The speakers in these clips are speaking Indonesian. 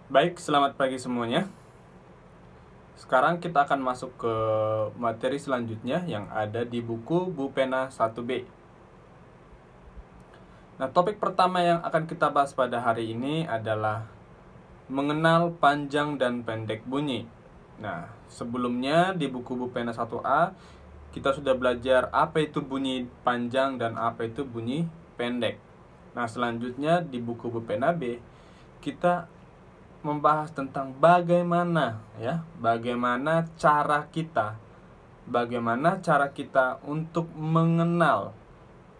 Baik, selamat pagi semuanya. Sekarang kita akan masuk ke materi selanjutnya yang ada di buku Bupena 1B. Nah, topik pertama yang akan kita bahas pada hari ini adalah mengenal panjang dan pendek bunyi. Nah, sebelumnya di buku Bupena 1A kita sudah belajar apa itu bunyi panjang dan apa itu bunyi pendek. Nah, selanjutnya di buku Bupena B kita membahas tentang bagaimana cara kita untuk mengenal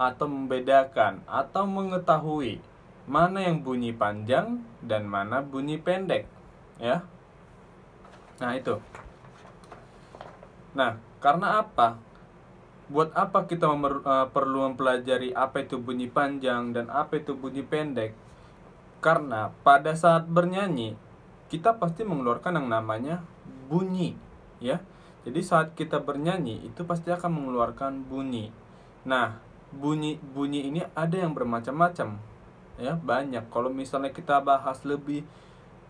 atau membedakan atau mengetahui mana yang bunyi panjang dan mana bunyi pendek, ya. Nah, itu. Nah, karena apa? Buat apa kita perlu mempelajari apa itu bunyi panjang dan apa itu bunyi pendek? Karena pada saat bernyanyi kita pasti mengeluarkan yang namanya bunyi, ya. Jadi saat kita bernyanyi itu pasti akan mengeluarkan bunyi. Nah, bunyi ini ada yang bermacam-macam, ya, banyak. Kalau misalnya kita bahas lebih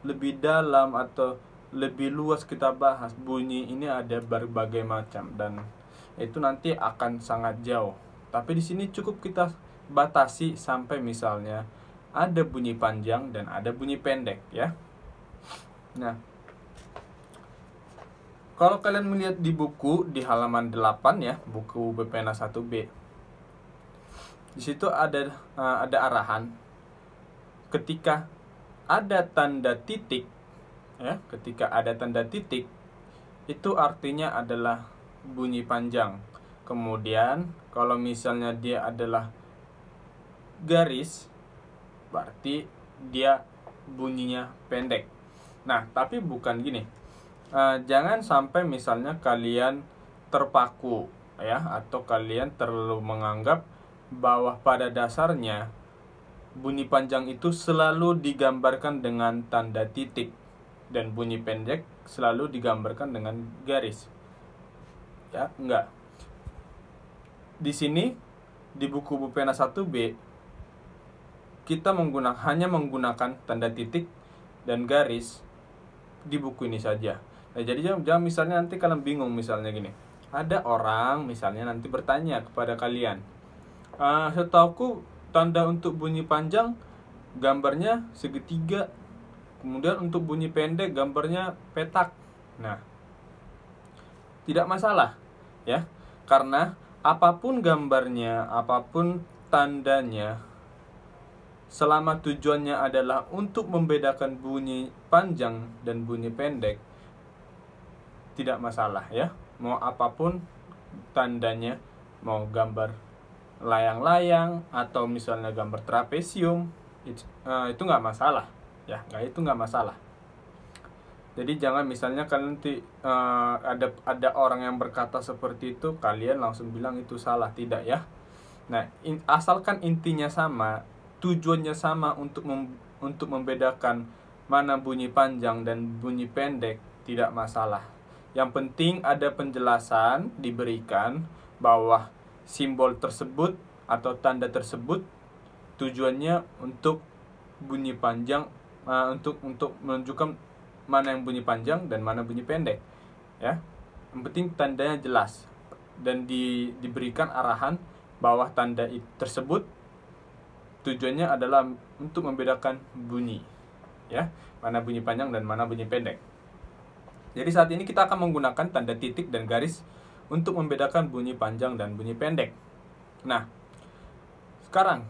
lebih dalam atau lebih luas kita bahas, bunyi ini ada berbagai macam dan itu nanti akan sangat jauh. Tapi di sini cukup kita batasi sampai misalnya ada bunyi panjang dan ada bunyi pendek, ya. Nah, kalau kalian melihat di buku di halaman 8 ya, buku Bpna 1B. Di situ ada arahan ketika ada tanda titik, ya, ketika ada tanda titik itu artinya adalah bunyi panjang. Kemudian kalau misalnya dia adalah garis, berarti dia bunyinya pendek. Nah, tapi bukan gini. Jangan sampai misalnya kalian terpaku, ya, atau kalian terlalu menganggap bahwa pada dasarnya bunyi panjang itu selalu digambarkan dengan tanda titik dan bunyi pendek selalu digambarkan dengan garis. Ya, enggak. Di sini di buku Bupena 1B kita hanya menggunakan tanda titik dan garis di buku ini saja. Nah, jadi jangan misalnya nanti kalian bingung misalnya gini. Ada orang misalnya nanti bertanya kepada kalian, setauku tanda untuk bunyi panjang gambarnya segitiga, kemudian untuk bunyi pendek gambarnya petak. Nah, tidak masalah, ya, karena apapun gambarnya, apapun tandanya, selama tujuannya adalah untuk membedakan bunyi panjang dan bunyi pendek, tidak masalah, ya. Mau apapun tandanya, mau gambar layang-layang atau misalnya gambar trapesium, itu nggak masalah, ya. Itu nggak masalah. Jadi jangan misalnya kalian nanti ada orang yang berkata seperti itu, kalian langsung bilang itu salah, tidak, ya. Nah, asalkan intinya sama, tujuannya sama untuk membedakan mana bunyi panjang dan bunyi pendek, tidak masalah. Yang penting ada penjelasan diberikan bahwa simbol tersebut atau tanda tersebut tujuannya untuk bunyi panjang, untuk menunjukkan mana yang bunyi panjang dan mana bunyi pendek, ya. Yang penting tandanya jelas dan diberikan arahan bahwa tanda tersebut tujuannya adalah untuk membedakan bunyi, ya, mana bunyi panjang dan mana bunyi pendek. Jadi saat ini kita akan menggunakan tanda titik dan garis untuk membedakan bunyi panjang dan bunyi pendek. Nah, sekarang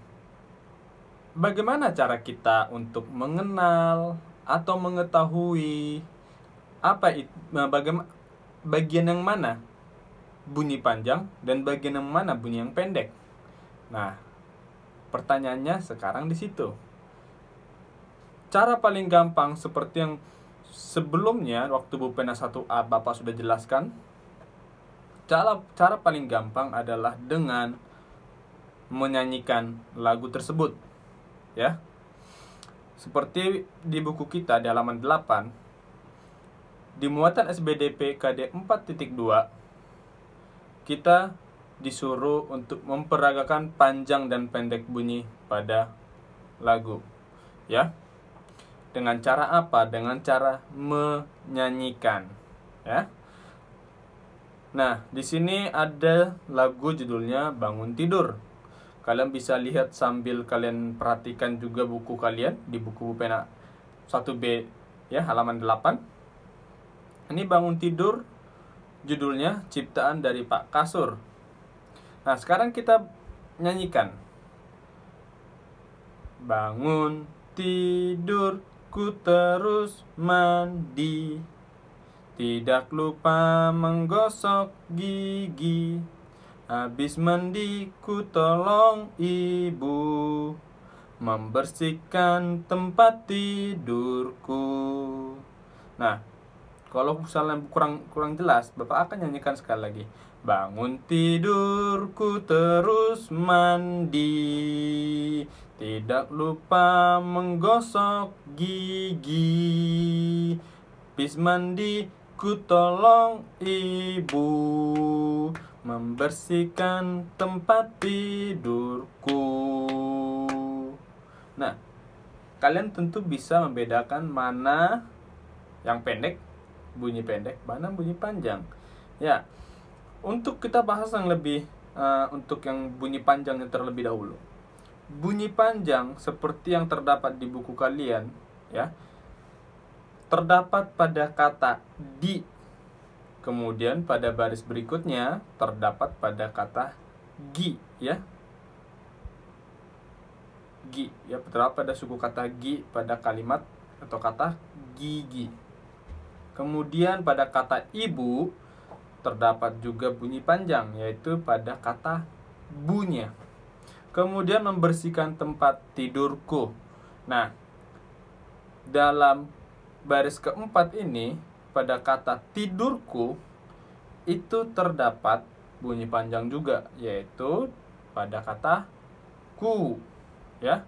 bagaimana cara kita untuk mengenal atau mengetahui bagaimana bagian yang mana bunyi panjang dan bagian yang mana bunyi yang pendek? Nah, pertanyaannya sekarang di situ. Cara paling gampang seperti yang sebelumnya waktu Bupena 1A Bapak sudah jelaskan. Cara paling gampang adalah dengan menyanyikan lagu tersebut, ya. Seperti di buku kita di halaman 8, di muatan SBDP KD 4.2, kita disuruh untuk memperagakan panjang dan pendek bunyi pada lagu, ya. Dengan cara apa? Dengan cara menyanyikan, ya. Nah, di sini ada lagu judulnya Bangun Tidur. Kalian bisa lihat sambil kalian perhatikan juga buku kalian di buku pena 1B ya, halaman 8. Ini Bangun Tidur, judulnya ciptaan dari Pak Kasur. Nah, sekarang kita nyanyikan. Bangun tidur, ku terus mandi, tidak lupa menggosok gigi. Habis mandi ku tolong ibu membersihkan tempat tidurku. Nah, kalau misalnya kurang jelas, Bapak akan nyanyikan sekali lagi. Bangun tidur, ku terus mandi, tidak lupa menggosok gigi. Habis mandi, ku tolong ibu membersihkan tempat tidurku. Nah, kalian tentu bisa membedakan mana yang pendek, bunyi pendek, mana bunyi panjang. Ya, untuk kita bahas yang lebih untuk yang bunyi panjangnya terlebih dahulu. Bunyi panjang seperti yang terdapat di buku kalian, ya, terdapat pada kata di. Kemudian pada baris berikutnya terdapat pada kata gi, ya. Gi, ya, terdapat pada suku kata gi pada kalimat atau kata gigi. Kemudian pada kata ibu terdapat juga bunyi panjang, yaitu pada kata bunya. Kemudian membersihkan tempat tidurku. Nah, dalam baris keempat ini, pada kata tidurku itu terdapat bunyi panjang juga, yaitu pada kata ku, ya.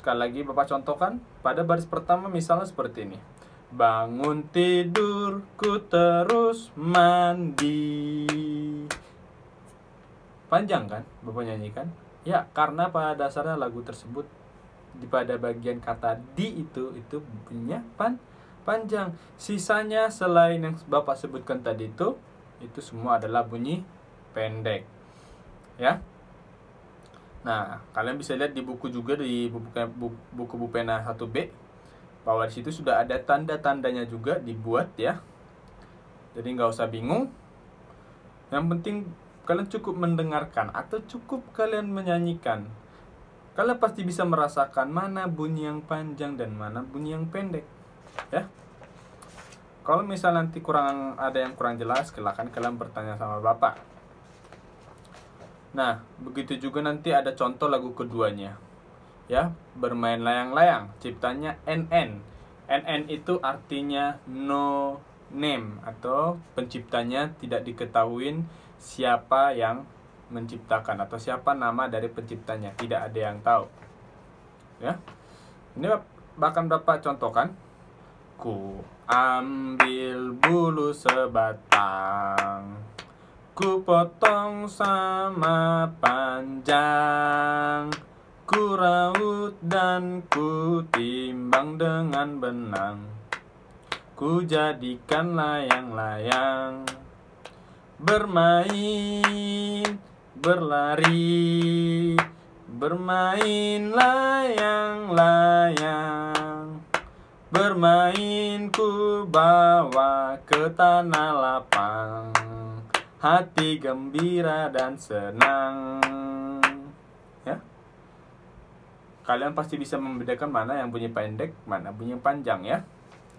Sekali lagi Bapak contohkan. Pada baris pertama misalnya seperti ini. Bangun tidur, ku terus mandi. Panjang kan Bapak nyanyikan? Ya, karena pada dasarnya lagu tersebut pada bagian kata di itu bunyinya panjang. Sisanya selain yang Bapak sebutkan tadi itu semua adalah bunyi pendek, ya. Nah, kalian bisa lihat di buku juga, di buku Bupena 1B, bahwa di situ sudah ada tanda-tandanya juga dibuat, ya. Jadi nggak usah bingung. Yang penting kalian cukup mendengarkan atau cukup kalian menyanyikan. Kalian pasti bisa merasakan mana bunyi yang panjang dan mana bunyi yang pendek, ya. Kalau misalnya nanti ada yang kurang jelas, silakan kalian bertanya sama Bapak. Nah, begitu juga nanti ada contoh lagu keduanya, ya. Bermain layang-layang, ciptanya NN. NN itu artinya no name, atau penciptanya tidak diketahui siapa yang menciptakan atau siapa nama dari penciptanya, tidak ada yang tahu, ya. Ini bahkan Bapak contohkan. Ku ambil bulu sebatang, ku potong sama panjang, ku raut dan ku timbang dengan benang, ku jadikan layang-layang. Bermain, berlari, bermain layang-layang, bermain ku bawa ke tanah lapang, hati gembira dan senang, ya. Kalian pasti bisa membedakan mana yang bunyi pendek, mana bunyi panjang, ya.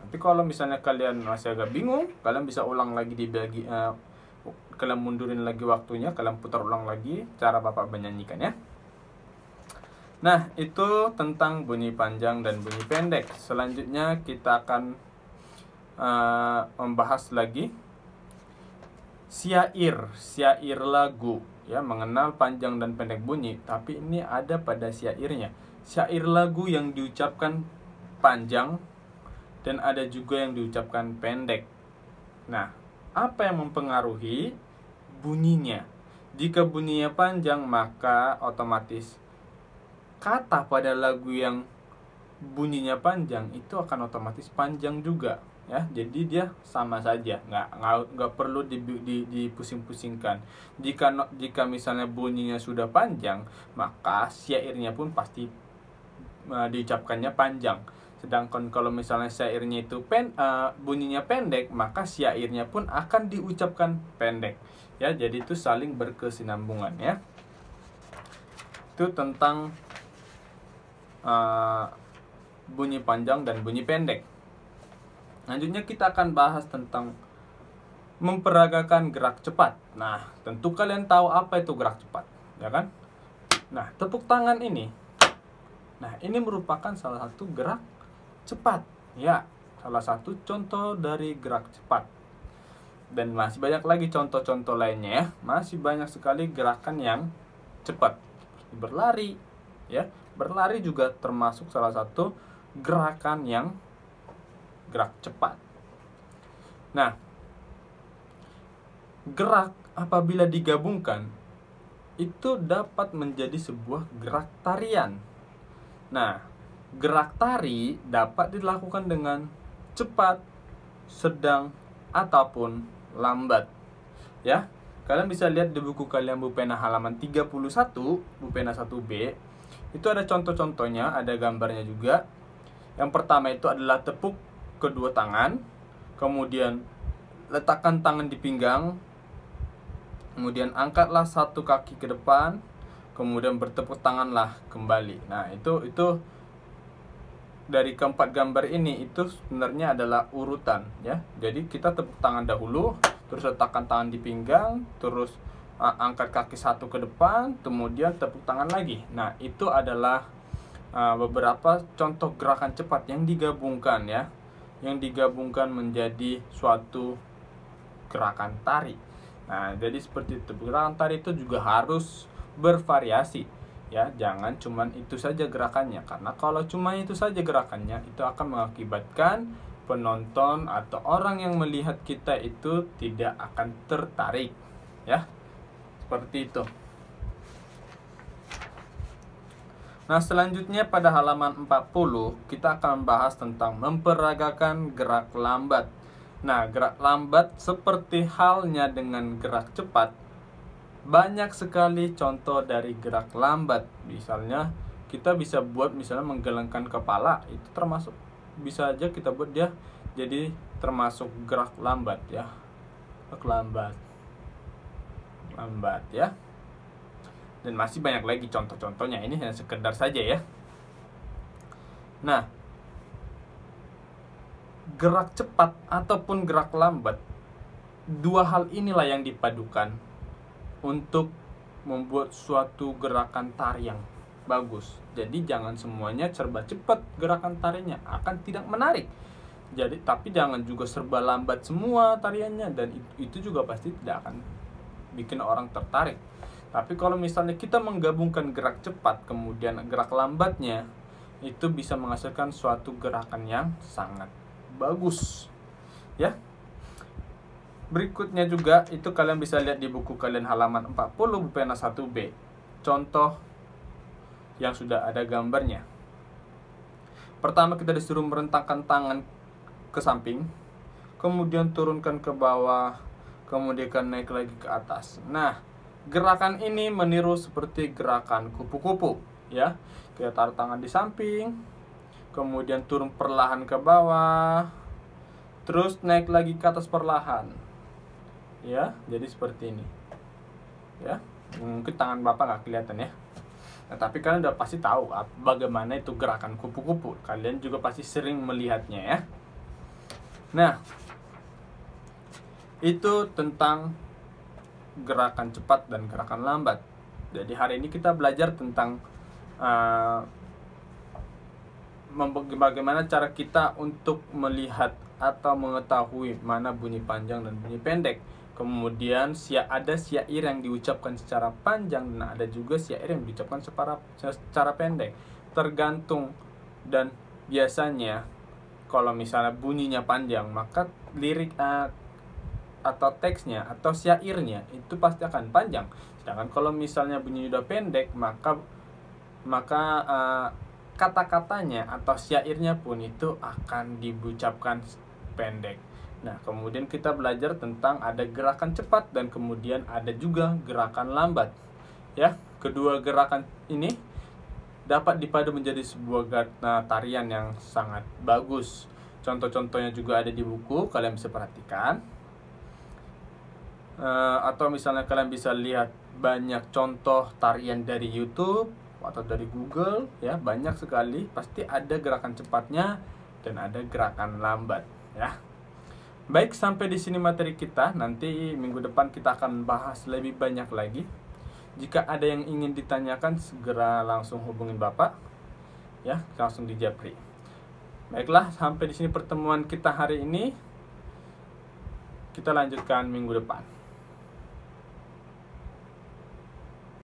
Tapi kalau misalnya kalian masih agak bingung, kalian bisa ulang lagi kalian mundurin lagi waktunya, kalian putar ulang lagi cara Bapak menyanyikannya. Nah, itu tentang bunyi panjang dan bunyi pendek. Selanjutnya kita akan membahas lagi syair lagu, ya, mengenal panjang dan pendek bunyi. Tapi ini ada pada syairnya. Syair lagu yang diucapkan panjang dan ada juga yang diucapkan pendek. Nah, apa yang mempengaruhi bunyinya? Jika bunyinya panjang, maka otomatis kata pada lagu yang bunyinya panjang, itu akan otomatis panjang juga ya. Jadi dia sama saja, nggak perlu dipusing-pusingkan. Jika misalnya bunyinya sudah panjang, maka syairnya pun pasti diucapkannya panjang. Sedangkan kalau misalnya syairnya itu bunyinya pendek, maka syairnya pun akan diucapkan pendek ya. Jadi itu saling berkesinambungan ya. Itu tentang bunyi panjang dan bunyi pendek. Selanjutnya kita akan bahas tentang memperagakan gerak cepat. Nah, tentu kalian tahu apa itu gerak cepat, ya kan? Nah, tepuk tangan ini. Nah, ini merupakan salah satu gerak cepat. Ya, salah satu contoh dari gerak cepat. Dan masih banyak lagi contoh-contoh lainnya ya. Masih banyak sekali gerakan yang cepat. Berlari, ya. Berlari juga termasuk salah satu gerakan yang gerak cepat. Nah, gerak apabila digabungkan itu dapat menjadi sebuah gerak tarian. Nah, gerak tari dapat dilakukan dengan cepat, sedang, ataupun lambat. Ya, kalian bisa lihat di buku kalian Bupena halaman 31, Bupena 1B. Itu ada contoh-contohnya, ada gambarnya juga. Yang pertama itu adalah tepuk kedua tangan, kemudian letakkan tangan di pinggang, kemudian angkatlah satu kaki ke depan, kemudian bertepuk tanganlah kembali. Nah, itu dari keempat gambar ini itu sebenarnya adalah urutan ya. Jadi kita tepuk tangan dahulu, terus letakkan tangan di pinggang, terus angkat kaki satu ke depan, kemudian tepuk tangan lagi. Nah, itu adalah beberapa contoh gerakan cepat yang digabungkan ya, yang digabungkan menjadi suatu gerakan tari. Nah, jadi seperti itu. Gerakan tari itu juga harus bervariasi ya, jangan cuman itu saja gerakannya, karena kalau cuma itu saja gerakannya itu akan mengakibatkan penonton atau orang yang melihat kita itu tidak akan tertarik ya. Seperti itu. Nah, selanjutnya pada halaman 40 kita akan membahas tentang memperagakan gerak lambat. Nah, gerak lambat seperti halnya dengan gerak cepat, banyak sekali contoh dari gerak lambat. Misalnya kita bisa buat misalnya menggelengkan kepala, itu termasuk, bisa aja kita buat dia jadi termasuk gerak lambat ya. Gerak lambat ya. Dan masih banyak lagi contoh-contohnya, ini hanya sekedar saja ya. Nah, gerak cepat ataupun gerak lambat, dua hal inilah yang dipadukan untuk membuat suatu gerakan tari yang bagus. Jadi jangan semuanya serba cepat gerakan tarinya, akan tidak menarik. Jadi tapi jangan juga serba lambat semua tariannya, dan itu juga pasti tidak akan bikin orang tertarik. Tapi kalau misalnya kita menggabungkan gerak cepat kemudian gerak lambatnya, itu bisa menghasilkan suatu gerakan yang sangat bagus ya. Berikutnya juga itu kalian bisa lihat di buku kalian halaman 40 Bupena 1B. Contoh yang sudah ada gambarnya. Pertama kita disuruh merentangkan tangan ke samping, kemudian turunkan ke bawah, kemudian naik lagi ke atas. Nah, gerakan ini meniru seperti gerakan kupu-kupu ya. Kita taruh tangan di samping, kemudian turun perlahan ke bawah, terus naik lagi ke atas perlahan. Ya, jadi seperti ini. Ya, mungkin tangan Bapak nggak kelihatan ya. Nah, tapi kalian udah pasti tahu bagaimana itu gerakan kupu-kupu. Kalian juga pasti sering melihatnya ya. Nah, itu tentang gerakan cepat dan gerakan lambat. Jadi hari ini kita belajar tentang bagaimana cara kita untuk melihat atau mengetahui mana bunyi panjang dan bunyi pendek. Kemudian ada syair yang diucapkan secara panjang dan ada juga syair yang diucapkan secara pendek. Tergantung, dan biasanya kalau misalnya bunyinya panjang, maka lirik atau teksnya atau syairnya itu pasti akan panjang. Sedangkan kalau misalnya bunyi udah pendek, maka kata-katanya atau syairnya pun itu akan diucapkan pendek. Nah, kemudian kita belajar tentang ada gerakan cepat dan kemudian ada juga gerakan lambat. Ya, kedua gerakan ini dapat dipadu menjadi sebuah tarian yang sangat bagus. Contoh-contohnya juga ada di buku, kalian bisa perhatikan. Atau misalnya kalian bisa lihat banyak contoh tarian dari YouTube atau dari Google, ya, banyak sekali. Pasti ada gerakan cepatnya dan ada gerakan lambat, ya. Baik, sampai di sini materi kita. Nanti minggu depan kita akan bahas lebih banyak lagi. Jika ada yang ingin ditanyakan, segera langsung hubungin Bapak, ya, langsung di Japri. Baiklah, sampai di sini pertemuan kita hari ini. Kita lanjutkan minggu depan.